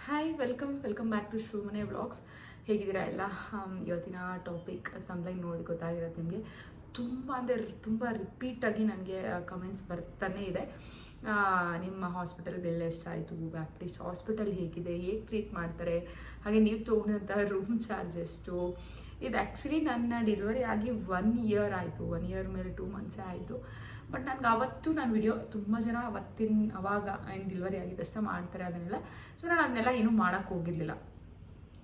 Hi welcome back to Shrimane vlogs. ಹೇಗಿದ್ದೀರಾ ಎಲ್ಲ? ಇವತ್ತಿನ ಟಾಪಿಕ್ ತಮ್ಲೈನ್ ನೋಡಿ ಗೊತ್ತಾಗಿರುತ್ತೆ ನಿಮಗೆ. ತುಂಬ ರಿಪೀಟಾಗಿ ನನಗೆ ಕಮೆಂಟ್ಸ್ ಬರ್ತಾನೆ ಇದೆ. ನಿಮ್ಮ ಹಾಸ್ಪಿಟಲ್ ಬಿಲ್ ಎಷ್ಟಾಯಿತು, ಬ್ಯಾಪ್ಟಿಸ್ಟ್ ಹಾಸ್ಪಿಟಲ್ ಹೇಗಿದೆ, ಹೇಗೆ ಟ್ರೀಟ್ ಮಾಡ್ತಾರೆ, ಹಾಗೆ ನೀವು ತೊಗೊಂಡಂಥ ರೂಮ್ ಚಾರ್ಜ್ ಎಷ್ಟು. ಇದು ಆ್ಯಕ್ಚುಲಿ ನನ್ನ ಡೆಲಿವರಿ ಆಗಿ 1 ಇಯರ್ ಆಯಿತು. 1 ಇಯರ್ ಮೇಲೆ 2 ಮಂತ್ಸೇ ಆಯಿತು. ಬಟ್ ನನಗೆ ಅವತ್ತು ನಾನು ವಿಡಿಯೋ ತುಂಬ ಜನ ಅವಾಗ ಡೆಲಿವರಿ ಆಗಿದ್ದಷ್ಟೇ ಮಾಡ್ತಾರೆ ಅದನ್ನೆಲ್ಲ. ಸೊ ನಾನು ಅದನ್ನೆಲ್ಲ ಏನೂ ಮಾಡೋಕ್ಕೆ ಹೋಗಿರಲಿಲ್ಲ.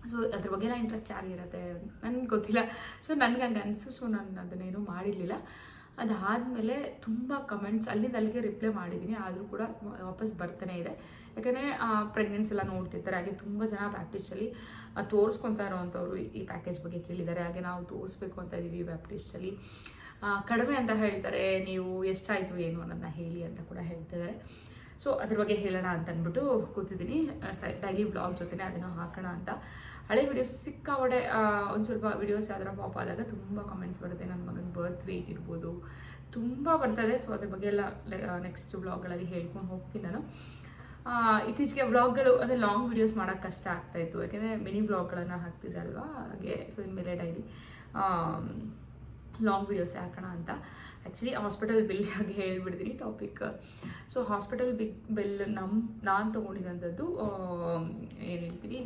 ಸೊ ಅದ್ರ ಬಗ್ಗೆ ಎಲ್ಲ ಇಂಟ್ರೆಸ್ಟ್ ಯಾರಿಗಿರುತ್ತೆ ನನಗೆ ಗೊತ್ತಿಲ್ಲ. ಸೊ ನನಗೆ ಹಂಗೆ ಅನಿಸು. ಸೊ ನಾನು ಅದನ್ನೇನೂ ಮಾಡಿರಲಿಲ್ಲ. ಅದಾದಮೇಲೆ ತುಂಬ ಕಮೆಂಟ್ಸ್ ಅಲ್ಲಿಗೆ ರಿಪ್ಲೈ ಮಾಡಿದ್ದೀನಿ. ಆದರೂ ಕೂಡ ವಾಪಸ್ ಬರ್ತಾನೆ ಇದೆ. ಯಾಕಂದರೆ ಪ್ರೆಗ್ನೆನ್ಸಿ ಎಲ್ಲ ನೋಡ್ತಿರ್ತಾರೆ. ಹಾಗೆ ತುಂಬ ಜನ ಬ್ಯಾಪ್ಟಿಸ್ಟಲ್ಲಿ ತೋರಿಸ್ಕೊತಾ ಇರೋವಂಥವ್ರು ಈ ಪ್ಯಾಕೇಜ್ ಬಗ್ಗೆ ಕೇಳಿದ್ದಾರೆ. ಹಾಗೆ ನಾವು ತೋರಿಸ್ಬೇಕು ಅಂತ ಇದ್ದೀವಿ ಬ್ಯಾಪ್ಟಿಸ್ಟಲ್ಲಿ. ಕಡಿಮೆ ಅಂತ ಹೇಳ್ತಾರೆ, ನೀವು ಎಷ್ಟಾಯಿತು ಏನು ಅನ್ನೋದನ್ನ ಹೇಳಿ ಅಂತ ಕೂಡ ಹೇಳ್ತಿದ್ದಾರೆ. ಸೊ ಅದ್ರ ಬಗ್ಗೆ ಹೇಳೋಣ ಅಂತ ಅಂದ್ಬಿಟ್ಟು ಕೂತಿದ್ದೀನಿ. ಡೈಲಿ ವ್ಲಾಗ್ ಜೊತೆನೇ ಅದನ್ನು ಹಾಕೋಣ ಅಂತ. ಹಳೆ ವೀಡಿಯೋಸ್ ಸಿಕ್ಕಾವಡೆ ಒಂದು ಸ್ವಲ್ಪ ವೀಡಿಯೋಸ್ ಯಾವ್ದಾರ ಪಾಪ್ ಆದಾಗ ತುಂಬ ಕಮೆಂಟ್ಸ್ ಬರುತ್ತೆ. ನನ್ನ ಮಗನ ಬರ್ತ್ ವೇಟ್ ಇರ್ಬೋದು, ತುಂಬ ಬರ್ತದೆ. ಸೊ ಅದ್ರ ಬಗ್ಗೆ ಎಲ್ಲ ನೆಕ್ಸ್ಟ್ ವ್ಲಾಗ್ಗಳಲ್ಲಿ ಹೇಳ್ಕೊಂಡು ಹೋಗ್ತೀನಿ ನಾನು. ಇತ್ತೀಚೆಗೆ ವ್ಲಾಗ್ಗಳು ಅಂದರೆ ಲಾಂಗ್ ವೀಡಿಯೋಸ್ ಮಾಡೋಕ್ಕೆ ಕಷ್ಟ ಆಗ್ತಾಯಿತ್ತು. ಯಾಕೆಂದರೆ ಮಿನಿ ವ್ಲಾಗ್ಗಳನ್ನು ಹಾಕ್ತಿದ್ದೆ ಅಲ್ವಾ. ಹಾಗೆ ಸೊ ಇನ್ಮೇಲೆ ಡೈಲಿ ಲಾಂಗ್ ವೀಡಿಯೋಸೇ ಹಾಕೋಣ ಅಂತ. ಆ್ಯಕ್ಚುಲಿ ಹಾಸ್ಪಿಟಲ್ ಬಿಲ್ ಹಾಗೆ ಹೇಳ್ಬಿಡ್ತೀನಿ ಟಾಪಿಕ್. ಸೊ ಹಾಸ್ಪಿಟಲ್ ಬಿಲ್ ನಾನು ತೊಗೊಂಡಿದ್ದಂಥದ್ದು ಏನು ಹೇಳ್ತೀವಿ,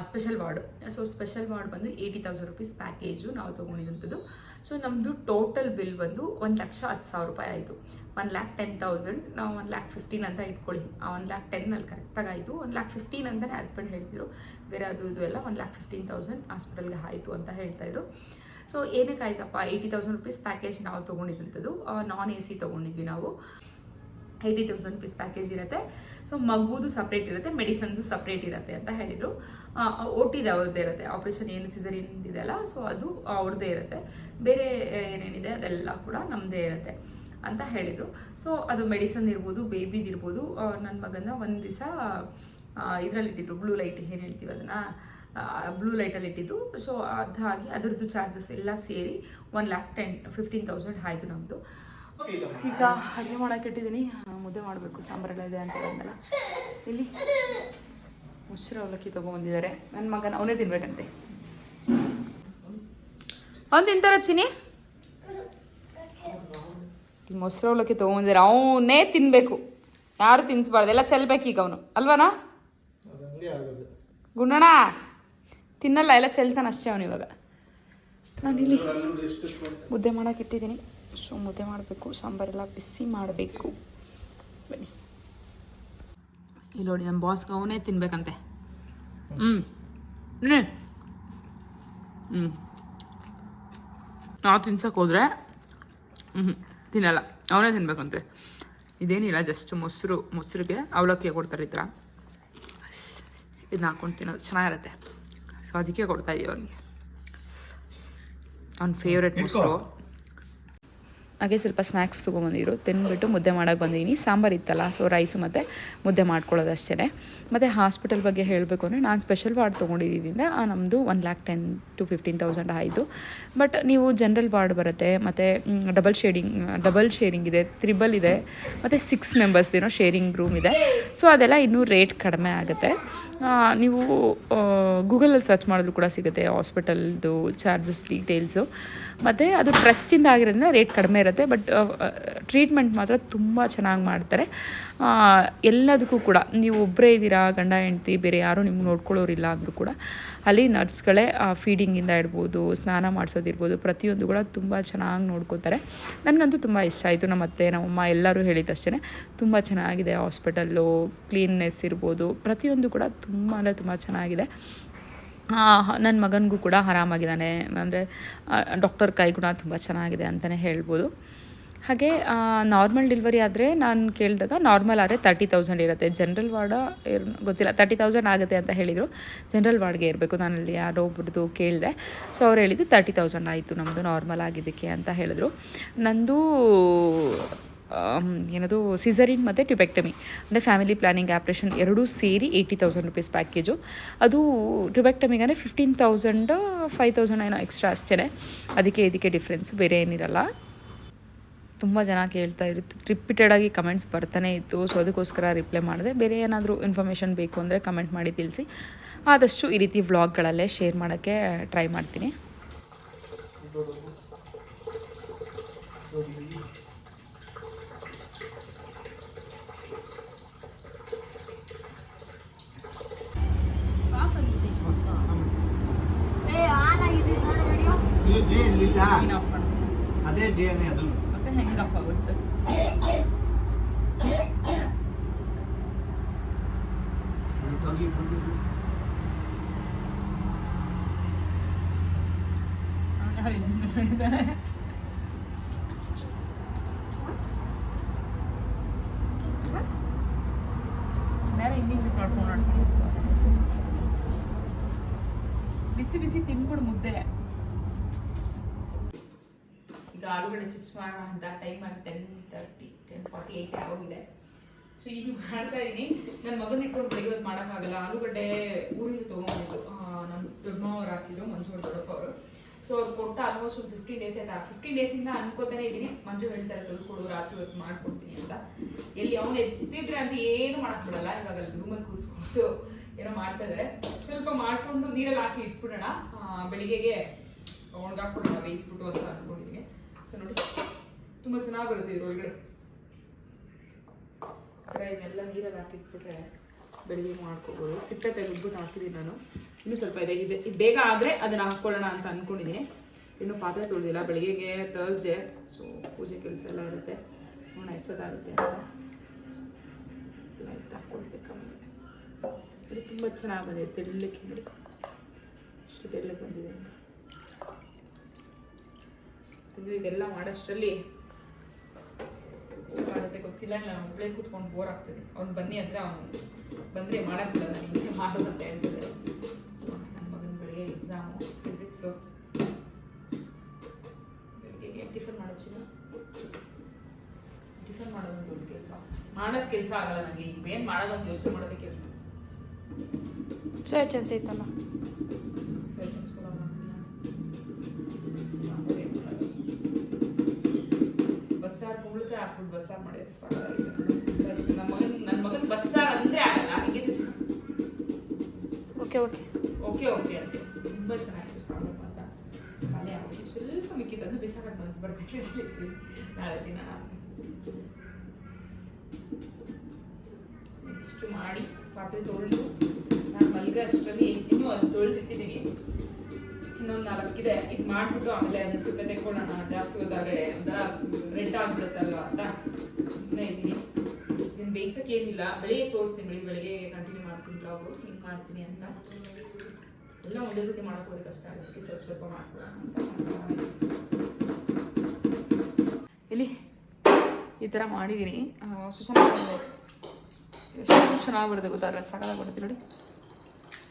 special ward. So special ward ಬಂದು 80,000 ರುಪೀಸ್ ಪ್ಯಾಕೇಜು ನಾವು ತೊಗೊಂಡಿದ್ದಂಥದ್ದು. ಸೊ ನಮ್ಮದು ಟೋಟಲ್ ಬಿಲ್ ಬಂದು 1,10,000 ರೂಪಾಯಿ ಆಯಿತು. 1,10,000 ನಾವು 1,15,000 ಅಂತ ಇಟ್ಕೊಳ್ಳಿ. 1,10,000 ಅಲ್ಲಿ ಕರೆಕ್ಟಾಗಿ ಆಯಿತು. 1,15,000 ಅಂತಲೇ ಹಸ್ಬೆಂಡ್ ಹೇಳ್ತಿದ್ರು. ಬೇರೆ ಅದು ಇದು ಎಲ್ಲ 1,15,000 ಹಾಸ್ಪಿಟಲ್ಗೆ ಆಯಿತು ಅಂತ ಹೇಳ್ತಾಯಿದ್ರು. ಸೊ ಏನಕ್ಕೆ ಆಯ್ತಪ್ಪ, 80,000 ರುಪೀಸ್ ಪ್ಯಾಕೇಜ್ ನಾವು ತೊಗೊಂಡಿದ್ದಂಥದ್ದು. ನಾನ್ AC ತೊಗೊಂಡಿದ್ವಿ ನಾವು. 80,000 ರುಪೀಸ್ ಪ್ಯಾಕೇಜ್ ಇರುತ್ತೆ. ಸೊ ಮಗುದು ಸಪ್ರೇಟ್ ಇರುತ್ತೆ, ಮೆಡಿಸನ್ಸು ಸಪ್ರೇಟ್ ಇರುತ್ತೆ ಅಂತ ಹೇಳಿದರು. OTದು ಅವ್ರದ್ದೇ ಇರುತ್ತೆ. ಆಪ್ರೇಷನ್ ಏನು ಸಿಸರಿನ್ ಇದೆಯಲ್ಲ, ಸೊ ಅದು ಅವ್ರದ್ದೇ ಇರುತ್ತೆ. ಬೇರೆ ಏನೇನಿದೆ ಅದೆಲ್ಲ ಕೂಡ ನಮ್ಮದೇ ಇರುತ್ತೆ ಅಂತ ಹೇಳಿದರು. ಸೊ ಅದು ಮೆಡಿಸನ್ ಇರ್ಬೋದು, ಬೇಬಿದಿರ್ಬೋದು. ನನ್ನ ಮಗನ ಒಂದು ದಿವಸ ಇದರಲ್ಲಿಟ್ಟಿದ್ರು, ಬ್ಲೂ ಲೈಟ್ ಏನು ಹೇಳ್ತೀವಿ ಅದನ್ನು, ಬ್ಲೂ ಲೈಟಲ್ಲಿ ಇಟ್ಟಿದ್ರು. ಸೊ ಅದಾಗಿ ಅದರದ್ದು ಚಾರ್ಜಸ್ ಎಲ್ಲ ಸೇರಿ 1,15,000 ಆಯಿತು ನಮ್ಮದು. ಈಗ ಅಡುಗೆ ಮಾಡೋಕೆ ಇಟ್ಟಿದ್ದೀನಿ. ಮುದ್ದೆ ಮಾಡಬೇಕು, ಸಾಂಬಾರೆಲ್ಲ ಇದೆ ಅಂತ ಬಂದಲ್ಲ. ಇಲ್ಲಿ ಮೊಸರು ಅವಲಕ್ಕಿ ತೊಗೊಂಬಂದಿದ್ದಾರೆ. ನನ್ನ ಮಗನ ಅವನೇ ತಿನ್ಬೇಕಂತೆ. ಅವ್ನು ತಿಂತಾರ ಚಿನಿ? ಮೊಸರು ಅವಲಕ್ಕಿ ತೊಗೊಂಬಂದಿದ್ದಾರೆ. ಅವನೇ ತಿನ್ನಬೇಕು, ಯಾರು ತಿನ್ನಿಸ್ಬಾರ್ದು. ಎಲ್ಲ ಚೆಲ್ಬೇಕು ಈಗ ಅವನು, ಅಲ್ವಾನಾ ಗುಂಡಣ್ಣ? ತಿನ್ನಲ್ಲ, ಎಲ್ಲ ಚೆಲ್ತಾನೆ ಅಷ್ಟೇ ಅವನು. ಇವಾಗ ನಾನಿಲ್ಲಿ ಮುದ್ದೆ ಮಾಡೋಕೆ ಇಟ್ಟಿದ್ದೀನಿ. ಸೊ ಮುದ್ದೆ ಮಾಡಬೇಕು, ಸಾಂಬಾರೆಲ್ಲ ಬಿಸಿ ಮಾಡಬೇಕು. ಬನ್ನಿ. ಇಲ್ಲಿ ನೋಡಿ, ನಮ್ಮ ಬಾಸ್ಗೆ ಅವನೇ ತಿನ್ಬೇಕಂತೆ. ನಾವು ತಿನ್ಸಕ್ಕೆ ಹೋದ್ರೆ ತಿನ್ನಲ್ಲ, ಅವನೇ ತಿನ್ಬೇಕಂತೆ. ಇದೇನಿಲ್ಲ, ಜಸ್ಟ್ ಮೊಸರಿಗೆ ಅವಲಕ್ಕಿ ಕೊಡ್ತಾರೆ ಈ ಥರ. ಇದನ್ನ ಹಾಕೊಂಡು ತಿನ್ನೋದು ಚೆನ್ನಾಗಿರುತ್ತೆ. ಸೊ ಅದಕ್ಕೆ ಕೊಡ್ತಾಯಿದ್ದೀವಿ ಅವನಿಗೆ. ಅವ್ನ ಫೇವ್ರೆಟ್ ಮೊಸರು. ಹಾಗೆ ಸ್ವಲ್ಪ ಸ್ನ್ಯಾಕ್ಸ್ ತೊಗೊಂಬಂದಿದ್ರು, ತಿಂದ್ಬಿಟ್ಟು ಮುದ್ದೆ ಮಾಡೋಕ್ಕೆ ಬಂದಿದ್ದೀನಿ. ಸಾಂಬಾರು ಇತ್ತಲ್ಲ, ಸೊ ರೈಸು ಮತ್ತು ಮುದ್ದೆ ಮಾಡ್ಕೊಳ್ಳೋದು ಅಷ್ಟೇ. ಮತ್ತು ಹಾಸ್ಪಿಟಲ್ ಬಗ್ಗೆ ಹೇಳಬೇಕು ಅಂದರೆ, ನಾನು ಸ್ಪೆಷಲ್ ವಾರ್ಡ್ ತೊಗೊಂಡಿದ್ದರಿಂದ ನಮ್ಮದು 1,10,000 to 15,000 ಆಯಿತು. ಬಟ್ ನೀವು ಜನರಲ್ ವಾರ್ಡ್ ಬರುತ್ತೆ, ಮತ್ತು ಡಬಲ್ ಶೇರಿಂಗ್ ಇದೆ, ತ್ರಿಬಲ್ ಇದೆ, ಮತ್ತು 6 ಮೆಂಬರ್ಸ್ದೇನೋ ಶೇರಿಂಗ್ ರೂಮ್ ಇದೆ. ಸೊ ಅದೆಲ್ಲ ಇನ್ನೂ ರೇಟ್ ಕಡಿಮೆ ಆಗುತ್ತೆ. ನೀವು ಗೂಗಲಲ್ಲಿ ಸರ್ಚ್ ಮಾಡಿದ್ರು ಕೂಡ ಸಿಗುತ್ತೆ ಹಾಸ್ಪಿಟಲ್ದು ಚಾರ್ಜಸ್ ಡೀಟೇಲ್ಸು. ಮತ್ತು ಅದು ಟ್ರಸ್ಟಿಂದ ಆಗಿರೋದ್ರಿಂದ ರೇಟ್ ಕಡಿಮೆ ಇರುತ್ತೆ. ಬಟ್ ಟ್ರೀಟ್ಮೆಂಟ್ ಮಾತ್ರ ತುಂಬ ಚೆನ್ನಾಗಿ ಮಾಡ್ತಾರೆ. ಎಲ್ಲದಕ್ಕೂ ಕೂಡ ನೀವು ಒಬ್ಬರೇ ಇದ್ದೀರಾ, ಗಂಡ ಹೆಂಡ್ತಿ, ಬೇರೆ ಯಾರೂ ನಿಮ್ಗೆ ನೋಡ್ಕೊಳ್ಳೋರಿಲ್ಲ ಅಂದರೂ ಕೂಡ ಅಲ್ಲಿ ನರ್ಸ್ಗಳೇ ಫೀಡಿಂಗಿಂದ ಇಡ್ಬೋದು, ಸ್ನಾನ ಮಾಡಿಸೋದಿರ್ಬೋದು, ಪ್ರತಿಯೊಂದು ಕೂಡ ತುಂಬ ಚೆನ್ನಾಗಿ ನೋಡ್ಕೋತಾರೆ. ನನಗಂತೂ ತುಂಬ ಇಷ್ಟ ಆಯಿತು. ನಮ್ಮ ಅತ್ತೆ, ನಮ್ಮಮ್ಮ ಎಲ್ಲರೂ ಹೇಳಿದ್ದಷ್ಟೇ, ತುಂಬ ಚೆನ್ನಾಗಿದೆ ಹಾಸ್ಪಿಟಲ್ಲು. ಕ್ಲೀನ್ನೆಸ್ ಇರ್ಬೋದು, ಪ್ರತಿಯೊಂದು ಕೂಡ ತುಂಬ ಅಂದರೆ ತುಂಬ ಚೆನ್ನಾಗಿದೆ. ನನ್ನ ಮಗನಿಗೂ ಕೂಡ ಆರಾಮಾಗಿದ್ದಾನೆ. ಅಂದರೆ ಡಾಕ್ಟರ್ ಕೈಗುಣ ತುಂಬ ಚೆನ್ನಾಗಿದೆ ಅಂತಲೇ ಹೇಳ್ಬೋದು. ಹಾಗೆ ನಾರ್ಮಲ್ ಡೆಲಿವರಿ ಆದರೆ ನಾನು ಕೇಳಿದಾಗ ನಾರ್ಮಲ್ ಆದರೆ 30,000 ಇರುತ್ತೆ. ಜನರಲ್ ವಾರ್ಡ ಗೊತ್ತಿಲ್ಲ, 30,000 ಆಗುತ್ತೆ ಅಂತ ಹೇಳಿದರು. ಜನರಲ್ ವಾರ್ಡ್ಗೆ ಇರಬೇಕು. ನಾನಲ್ಲಿ ಯಾರೋ ಒಬ್ರದ್ದು ಕೇಳಿದೆ. ಸೊ ಅವ್ರು ಹೇಳಿದ್ದು 30,000 ಆಯಿತು ನಮ್ಮದು ನಾರ್ಮಲ್ ಆಗಿದ್ದಕ್ಕೆ ಅಂತ ಹೇಳಿದ್ರು. ನಂದು ಏನದು ಸಿಸರಿನ್ ಮತ್ತು ಟ್ಯುಬೆಕ್ಟಮಿ ಅಂದರೆ ಫ್ಯಾಮಿಲಿ ಪ್ಲ್ಯಾನಿಂಗ್ ಆಪ್ರೇಷನ್ ಎರಡೂ ಸೇರಿ 80,000 ರುಪೀಸ್ ಪ್ಯಾಕೇಜು. ಅದು ಟ್ಯುಬೆಕ್ಟಮಿಗೆ 15,000 5,000 ಏನೋ ಎಕ್ಸ್ಟ್ರಾ ಅಷ್ಟೇ. ಅದಕ್ಕೆ ಇದಕ್ಕೆ ಡಿಫ್ರೆನ್ಸ್ ಬೇರೆ ಏನಿರಲ್ಲ. ತುಂಬ ಜನ ಕೇಳ್ತಾ ಇತ್ತು, ರಿಪೀಟೆಡಾಗಿ ಕಮೆಂಟ್ಸ್ ಬರ್ತಾನೆ ಇತ್ತು. ಸೊ ಅದಕ್ಕೋಸ್ಕರ ರಿಪ್ಲೈ ಮಾಡಿದೆ. ಬೇರೆ ಏನಾದರೂ ಇನ್ಫಾರ್ಮೇಷನ್ ಬೇಕು ಅಂದರೆ ಕಮೆಂಟ್ ಮಾಡಿ ತಿಳಿಸಿ. ಆದಷ್ಟು ಈ ರೀತಿ ವ್ಲಾಗ್ಗಳಲ್ಲೇ ಶೇರ್ ಮಾಡೋಕ್ಕೆ ಟ್ರೈ ಮಾಡ್ತೀನಿ. ಅದೇ ಜೇನೆ ಅದು ಮತ್ತೆ ಹೆಂಗೆ ಆಫ್ ಆಗುತ್ತೆ? ಬಿಸಿ ಬಿಸಿ ತಿನ್ಬಿಡು ಮುದ್ದೆ. ಈಗ ಆಲೂಗಡ್ಡೆ ಚಿಪ್ಸ್ ಮಾಡೋಣ ಅಂತ ಟೈಮ್ ಆಗಿ 10:48 ಆಗೋಗಿದೆ. ಸೊ ಈಗ ಮಾಡ್ತಾ ಇದ್ದೀನಿ. ನನ್ನ ಮಗನ ಇಟ್ಕೊಂಡು ಬೆಳಿಗ್ಗೆ ಹೊತ್ತು ಮಾಡೋಕ್ಕಾಗಲ್ಲ. ಆಲೂಗಡ್ಡೆ ಊರಿಗೆ ತೊಗೊಂಡಿದ್ದು ನಮ್ಮ ದೊಡ್ಡಮ್ಮವ್ರು ಹಾಕಿದ್ರು, ಮಂಜು ದೊಡ್ಡಪ್ಪ ಅವರು. ಸೊ ಅದು ಕೊಟ್ಟು ಆಲ್ಮೋಸ್ಟ್ ಒಂದು 15 ಡೇಸ್ ಆಯ್ತು. 15 ಡೇಸಿಂದ ಅನ್ಕೋತಾನೆ ಇದ್ದೀನಿ, ಮಂಜು ಹೇಳ್ತಾರೆ ತೊಳ್ಕೊಡು, ರಾತ್ರಿ ಹೊತ್ತು ಮಾಡ್ಕೊಡ್ತೀನಿ ಅಂತ. ಎಲ್ಲಿ ಅವ್ನು ಎತ್ತಿದ್ರೆ ಅಂತ ಏನು ಮಾಡಕ್ ಬಿಡಲ್ಲ. ಇವಾಗ ಅಲ್ಲಿ ರೂಮಲ್ಲಿ ಕೂತ್ಕೊಂಡು ಏನೋ ಮಾಡ್ತಾ ಇದ್ದಾರೆ. ಸ್ವಲ್ಪ ಮಾಡ್ಕೊಂಡು ನೀರಲ್ಲಿ ಹಾಕಿ ಇಟ್ಬಿಡೋಣ, ಬೆಳಿಗ್ಗೆಗೆ ಒಣಗಾಕ್ಬಿಡೋಣ ಬೇಯಿಸ್ಬಿಟ್ಟು ಅಂತ ಅನ್ಕೊಂಡಿದ್ದೀನಿ. ಸೊ ನೋಡಿ, ತುಂಬ ಚೆನ್ನಾಗಿ ಬರುತ್ತೆ ಇದ್ರೊಳಗಡೆ. ಇದನ್ನೆಲ್ಲ ನೀರಲ್ಲಿ ಹಾಕಿಟ್ಬಿಟ್ರೆ ಬೆಳಿಗ್ಗೆ ಮಾಡ್ಕೋಬೋದು. ಸಿಪ್ಪೆ ತೆಗೆದ್ಬಿಟ್ಟು ಹಾಕಿದ್ದೀನಿ ನಾನು. ಇನ್ನೂ ಸ್ವಲ್ಪ ಇದೆ. ಇದು ಬೇಗ ಆದರೆ ಅದನ್ನು ಹಾಕ್ಕೊಳ್ಳೋಣ ಅಂತ ಅಂದ್ಕೊಂಡಿದ್ದೀನಿ. ಇನ್ನೂ ಪಾತ್ರೆ ತೊಳೆದಿಲ್ಲ. ಬೆಳಿಗ್ಗೆಗೆ ಥರ್ಸ್ಡೇ, ಸೊ ಪೂಜೆ ಕೆಲಸ ಎಲ್ಲ ಇರುತ್ತೆ. ನೋಡೋಣ ಎಷ್ಟೊತ್ತಾಗುತ್ತೆ ಅಂತ. ಲೈಟ್ ಹಾಕ್ಕೊಳ್ಬೇಕು. ಆಮೇಲೆ ಇದು ತುಂಬ ಚೆನ್ನಾಗಿ ಬಂದಿದೆ, ತೆಳ್ಳಕ್ಕೆ ನೋಡಿ ಅಷ್ಟು ತೆಳ್ಳಕ್ಕೆ ಬಂದಿದೆ ಅಂತ. ಇದು ಇದೆಲ್ಲ ಮಾಡೋಷ್ಟರಲ್ಲಿ ಮಾಡುತ್ತೆ ಗೊತ್ತಿಲ್ಲ. ನಾನು ಒಬ್ಬಳೇ ಕೂತ್ಕೊಂಡು ಬೋರ್ ಆಗ್ತದೆ. ಅವ್ನು ಬನ್ನಿ ಅಂದರೆ ಅವನು ಬಂದರೆ ಮಾಡೋಕ್ಕಿಲ್ಲ, ನಿಮಗೆ ಮಾಡೋದಂತೆ ಹೇಳ್ತಿದ್ದಾರೆ. ಸೊ ನನ್ನ ಮಗನ ಬೆಳಿಗ್ಗೆ ಎಕ್ಸಾಮು ಫಿಸಿಕ್ಸು. ಬೆಳಿಗ್ಗೆ ಟಿಫನ್ ಮಾಡೋಚಿಲ್ಲ. ಟಿಫನ್ ಮಾಡೋದೊಂದು ದೊಡ್ಡ ಕೆಲಸ. ಮಾಡೋದು ಕೆಲಸ ಆಗಲ್ಲ ನನಗೆ. ಈಗ ಏನು ಮಾಡೋದಂತ ಯೋಚನೆ ಮಾಡೋದೇ ಕೆಲಸ. ಸೋಯಾ ಚಂಕ್ಸ್ ಐತಲ್ಲ, ಸೋಯಾ ಚಂಕ್ಸ್ ಬಸ್ಸಾರು ಕುಂಬಳಕಾಯಿ ಹಾಕ್ಬಿಟ್ಟು ಬಸ್ಸಾರು ಮಾಡಿ ಸಾಕಾಗಿದೆ. ನನ್ನ ಮಗನ ಬಸ್ಸಾರು ಅಂದರೆ ಆಗಲ್ಲ. ಹೀಗೆ ಓಕೆ ಓಕೆ ಓಕೆ ಓಕೆ ಅಂತ ತುಂಬ ಚೆನ್ನಾಗಿತ್ತು. ಸಾಂಬಾರು ಮಾತ್ರ ಖಾಲಿ ಆಗೋದು. ಸ್ವಲ್ಪ ಮಿಕ್ಕಿದ್ದು ಬಿಸಾಕಕ್ಕೆ ಮನಸ್ಸು ಬರ್ತೈತೆ. ನಾಳೆ ದಿನ ಇಷ್ಟು ಮಾಡಿ ಪಾತ್ರೆ ತೊಳೆದು ನಾನು ಮಲ್ಗ ಅಷ್ಟರಲ್ಲಿ ಇನ್ನೂ ಅದು ತೊಳೆದಿಟ್ಟಿದ್ದೀನಿ. ಇನ್ನೊಂದು 4 ಇದೆ. ಇದು ಮಾಡಿಬಿಟ್ಟು ಆಮೇಲೆ ಅದನ್ನ ಸಿಪ್ಪೆ ತೆಕ್ಕೊಳ್ಳೋಣ. ಜಾಸ್ತಿ ಹೋದಾಗೆ ಒಂಥರ ರೆಡ್ ಆಗಿಬಿಡುತ್ತಲ್ವ ಅಂತ ಸುಮ್ಮನೆ ಇದ್ದೀನಿ. ಇದನ್ನು ಬೇಯಿಸೋಕೆ ಏನಿಲ್ಲ, ಬೆಳಿಗ್ಗೆ ತೋರಿಸ್ತೀನಿ. ಬೆಳಿಗ್ಗೆ ಕಂಟಿನ್ಯೂ ಮಾಡ್ತೀನಿ ಬ್ಲಾಗು, ಹಿಂಗೆ ಮಾಡ್ತೀನಿ ಅಂತ. ಎಲ್ಲ ಒಂದೇ ಸತಿ ಮಾಡೋಕ್ಕೋದ್ರೆ ಕಷ್ಟ ಆಗುತ್ತೆ. ಸ್ವಲ್ಪ ಸ್ವಲ್ಪ ಮಾಡ್ಕೊಡೋಣ ಅಂತ. ಇಲ್ಲಿ ಈ ಥರ ಮಾಡಿದ್ದೀನಿ. ಅಷ್ಟು ಚೆನ್ನಾಗಿ ಬರುತ್ತೆ ಗೊತ್ತಾದ್ರೆ ಸಾಕಾಗಿ ಬರುತ್ತೆ ನೋಡಿ.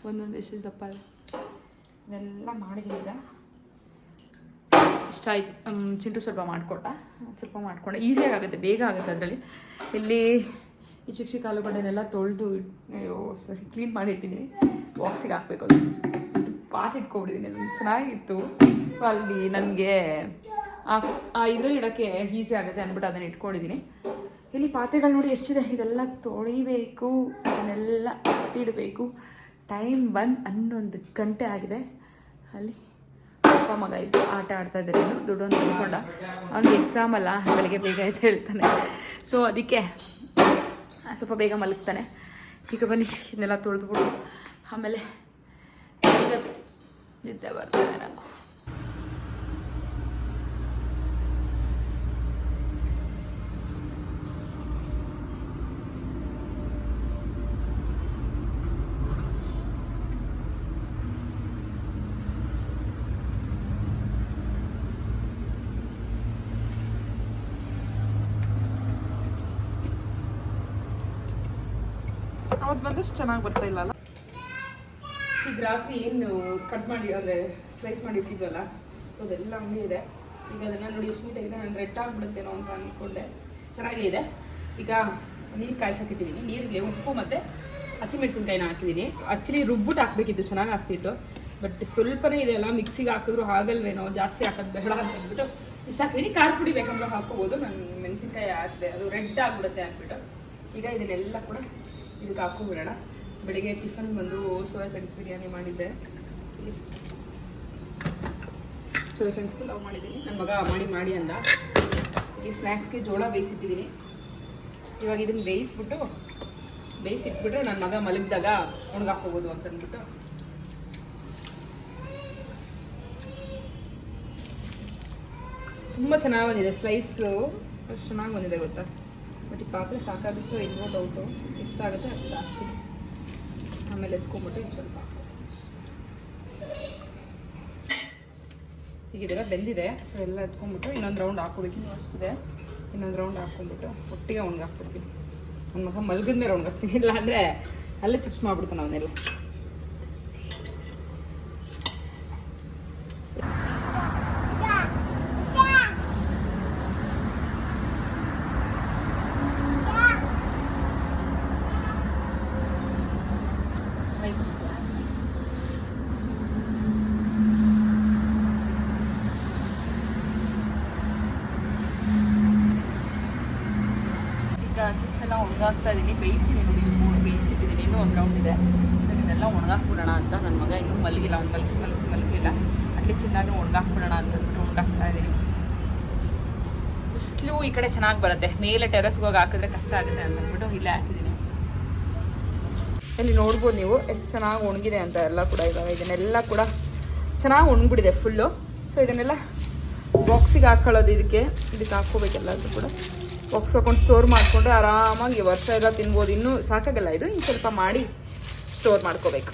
ಒಂದೊಂದು ಎಷ್ಟು ದಪ್ಪ ಇದೆ. ಇದೆಲ್ಲ ಮಾಡಿದ್ದೀನಿ. ಈಗ ಇಷ್ಟ ಆಯಿತು. ಚಿಂಟು ಸ್ವಲ್ಪ ಮಾಡಿಕೊಂಡೆ. ಈಸಿಯಾಗಿ ಆಗುತ್ತೆ, ಬೇಗ ಆಗುತ್ತೆ ಅದರಲ್ಲಿ. ಇಲ್ಲಿ ಈ ಚಿಕ್ಕ ಚಿಕ್ಕ ಆಲೂಗಡ್ಡೆನೆಲ್ಲ ತೊಳೆದು ಕ್ಲೀನ್ ಮಾಡಿ ಇಟ್ಟಿದ್ದೀನಿ. ಬಾಕ್ಸಿಗೆ ಹಾಕಬೇಕು. ಅದು ಪಾಟ್ ಇಟ್ಕೊಬಿಟ್ಟಿದ್ದೀನಿ. ಅದು ಚೆನ್ನಾಗಿತ್ತು. ಸೊ ಅಲ್ಲಿ ನನಗೆ ಇದರಲ್ಲಿ ಇಡೋಕ್ಕೆ ಈಸಿ ಆಗುತ್ತೆ ಅಂದ್ಬಿಟ್ಟು ಅದನ್ನು ಇಟ್ಕೊಂಡಿದ್ದೀನಿ. ಇಲ್ಲಿ ಪಾತ್ರೆಗಳು ನೋಡಿ ಎಷ್ಟಿದೆ. ಇದೆಲ್ಲ ತೊಳಿಬೇಕು, ಅದನ್ನೆಲ್ಲ ಎತ್ತಿಡಬೇಕು. ಟೈಮ್ ಬಂದು 11 ಗಂಟೆ ಆಗಿದೆ. ಅಲ್ಲಿ ಅಪ್ಪ ಮಗ ಇಬ್ಬರು ಆಟ ಆಡ್ತಾ ಇದ್ದಾರೆ. ದುಡ್ಡೊಂದು ತಿಳ್ಕೊಂಡ. ಅವ್ನಿಗೆ ಎಕ್ಸಾಮ್ ಅಲ್ಲ, ಬೆಳಗ್ಗೆ ಬೇಗ ಆಯ್ತು ಹೇಳ್ತಾನೆ. ಸೊ ಅದಕ್ಕೆ ಸ್ವಲ್ಪ ಬೇಗ ಮಲಗ್ತಾನೆ. ಈಗ ಬನ್ನಿ ಇದನ್ನೆಲ್ಲ ತೊಳೆದ್ಬಿಟ್ಟು ಆಮೇಲೆ ನಿದ್ದೆ ಬರ್ತದೆ ನನಗೂ. ಅವತ್ತು ಬಂದಷ್ಟು ಚೆನ್ನಾಗಿ ಬರ್ತಾ ಇಲ್ಲ ಅಲ್ಲ. ಈಗ ರಾತ್ರಿ ಏನು ಕಟ್ ಮಾಡಿ ಅಂದರೆ ಸ್ಲೈಸ್ ಮಾಡಿ ಇಟ್ಟಿದ್ವಲ್ಲ, ಸೊ ಅದೆಲ್ಲ ಹಂಗೆ ಇದೆ. ಈಗ ಅದನ್ನು ನೋಡಿ ಎಷ್ಟು ನೀಟಾಗಿದೆ. ನಾನು ರೆಡ್ ಆಗಿಬಿಡುತ್ತೇನೋ ಅಂತ ಅಂದ್ಕೊಂಡೆ. ಚೆನ್ನಾಗೇ ಇದೆ. ಈಗ ನೀರು ಕಾಯಿಸೋಕಿಟ್ಟಿದ್ದೀನಿ. ನೀರಿಗೆ ಉಪ್ಪು ಮತ್ತು ಹಸಿಮೆಣಸಿನ್ಕಾಯಿನ ಹಾಕಿದ್ದೀನಿ. ಆ್ಯಕ್ಚುಲಿ ರುಬ್ಬಿಟ್ಟು ಹಾಕಬೇಕಿತ್ತು, ಚೆನ್ನಾಗಿ ಆಗ್ತಿತ್ತು. ಬಟ್ ಸ್ವಲ್ಪನೇ ಇದೆಯಲ್ಲ, ಮಿಕ್ಸಿಗೆ ಹಾಕಿದ್ರು ಆಗಲ್ವೇನೋ, ಜಾಸ್ತಿ ಹಾಕೋದು ಬೇಡ ಅಂತ ಅಂದ್ಬಿಟ್ಟು ಇಷ್ಟ ಹಾಕಿದ್ದೀನಿ. ಖಾರ ಪುಡಿ ಬೇಕಂದ್ರೆ ಹಾಕೋಬೋದು. ನಾನು ಮೆಣಸಿನ್ಕಾಯಿ ಹಾಕಿದೆ, ಅದು ರೆಡ್ ಆಗಿಬಿಡುತ್ತೆ ಅಂದ್ಬಿಟ್ಟು. ಈಗ ಇದನ್ನೆಲ್ಲ ಕೂಡ ಇದಕ್ಕೆ ಹಾಕೊಂಡ್ಬಿಡೋಣ. ಬೆಳಿಗ್ಗೆ ಟಿಫನ್ ಬಂದು ಸೋಯಾ ಚಂಕ್ಸ್ ಬಿರಿಯಾನಿ ಮಾಡಿದ್ದೆ, ಸೋಯಾ ಚಂಕ್ಸ್ ಪುಲಾವ್ ಮಾಡಿದ್ದೀನಿ. ನನ್ನ ಮಗ ಮಾಡಿ ಅಂದ. ಈ ಸ್ನ್ಯಾಕ್ಸ್ಗೆ ಜೋಳ ಬೇಯಿಸಿಟ್ಟಿದ್ದೀನಿ. ಇವಾಗ ಇದನ್ನು ಬೇಯಿಸಿಟ್ಬಿಟ್ರೆ ನನ್ನ ಮಗ ಮಲಗಿದಾಗ ಒಣಗಾಕೋಬೋದು ಅಂತ ಅಂದ್ಬಿಟ್ಟು ತುಂಬ ಚೆನ್ನಾಗಿ ಬಂದಿದೆ. ಸ್ಲೈಸು ಅಷ್ಟು ಚೆನ್ನಾಗಿ ಬಂದಿದೆ ಗೊತ್ತಾ. ಬಟ್ ಈ ಪಾತ್ರೆ ಸಾಕಾಗುತ್ತೋ ಇಲ್ವೋ ಡೌಟು. ಎಷ್ಟಾಗುತ್ತೆ ಅಷ್ಟು ಹಾಕ್ತೀನಿ. ಆಮೇಲೆ ಎತ್ಕೊಂಡ್ಬಿಟ್ಟು ಇದು ಸ್ವಲ್ಪ ಈಗ ಇದೆಲ್ಲ ಬೆಂದಿದೆ. ಸೊ ಎಲ್ಲ ಎತ್ಕೊಂಡ್ಬಿಟ್ಟು ಇನ್ನೊಂದು ರೌಂಡ್ ಹಾಕೋಬೇಕು. ಇನ್ನೂ ಅಷ್ಟಿದೆ. ಇನ್ನೊಂದು ರೌಂಡ್ ಹಾಕ್ಕೊಂಡ್ಬಿಟ್ಟು ಒಟ್ಟಿಗೆ ಒಣಗಾಕ್ಬಿಡ್ತೀನಿ. ನನ್ನ ಮಗ ಮಲಗಿದ್ಮೇಲೆ ಒಣಗಾಕ್ತೀನಿ, ಇಲ್ಲ ಅಂದರೆ ಅಲ್ಲೇ ಚಿಪ್ಸ್ ಮಾಡ್ಬಿಡ್ತಾನೆ ಅವನ್ನೆಲ್ಲ. ಈಗ ಚಿಪ್ಸ್ ಎಲ್ಲ ಒಣಗಾಕ್ತಾ ಇದ್ದೀನಿ. ಬೇಯಿಸಿದ್ದೀನಿ, ಬೇಯಿಸಿಟ್ಟಿದ್ದೀನಿ. ಇನ್ನೂ ಒಂದು ರೌಂಡ್ ಇದೆ. ಸೊ ಇದನ್ನೆಲ್ಲ ಒಣಗಾಕ್ಬಿಡೋಣ ಅಂತ. ನನ್ನ ಮಗ ಇನ್ನೂ ಮಲಗಿಲ್ಲ, ಅವ್ನು ಮಲಗಿಲ್ಲ. ಅಟ್ಲೀಸ್ಟ್ ಇನ್ನಾದರೂ ಒಣಗಾಕ್ಬಿಡೋಣ ಅಂತಂದ್ಬಿಟ್ಟು ಒಣಗಾಕ್ತಾ ಇದ್ದೀನಿ. ಬಿಸಿಲು ಈ ಕಡೆ ಚೆನ್ನಾಗಿ ಬರುತ್ತೆ. ಮೇಲೆ ಟೆರೆಸ್ಗೆ ಹೋಗಿ ಹಾಕಿದ್ರೆ ಕಷ್ಟ ಆಗುತ್ತೆ ಅಂತಂದ್ಬಿಟ್ಟು ಇಲ್ಲೇ ಹಾಕಿದ್ದೀನಿ. ಇಲ್ಲಿ ನೋಡ್ಬೋದು ನೀವು ಎಷ್ಟು ಚೆನ್ನಾಗಿ ಒಣಗಿದೆ ಅಂತ ಎಲ್ಲ ಕೂಡ. ಇವಾಗ ಇದನ್ನೆಲ್ಲ ಕೂಡ ಚೆನ್ನಾಗಿ ಒಣಗಿಬಿಡಿದೆ ಫುಲ್ಲು. ಸೊ ಇದನ್ನೆಲ್ಲ ಬಾಕ್ಸಿಗೆ ಹಾಕ್ಕೊಳ್ಳೋದು. ಇದಕ್ಕೆ ಹಾಕ್ಕೋಬೇಕೆಲ್ಲ ಅದು ಕೂಡ. ಬಾಕ್ಸ್ ಹಾಕೊಂಡು ಸ್ಟೋರ್ ಮಾಡಿಕೊಂಡು ಆರಾಮಾಗಿ ವರ್ಷ ಎಲ್ಲ ತಿನ್ಬೋದು. ಇನ್ನೂ ಸಾಕಾಗಲ್ಲ ಇದು, ಇನ್ನು ಸ್ವಲ್ಪ ಮಾಡಿ ಸ್ಟೋರ್ ಮಾಡ್ಕೋಬೇಕು.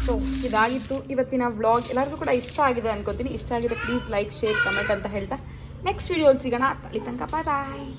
ಸೊ ಇದಾಗಿತ್ತು ಇವತ್ತಿನ ವ್ಲಾಗ್. ಎಲ್ಲರಿಗೂ ಕೂಡ ಇಷ್ಟ ಆಗಿದೆ ಅನ್ಕೋತೀನಿ. ಇಷ್ಟ ಆಗಿದೆ ಪ್ಲೀಸ್ ಲೈಕ್, ಶೇರ್, ಕಮೆಂಟ್ ಅಂತ ಹೇಳ್ತಾ ನೆಕ್ಸ್ಟ್ ವಿಡಿಯೋಲಿ ಸಿಗೋಣ. ಅಲ್ಲಿ ತನಕ ಬಾಯ್.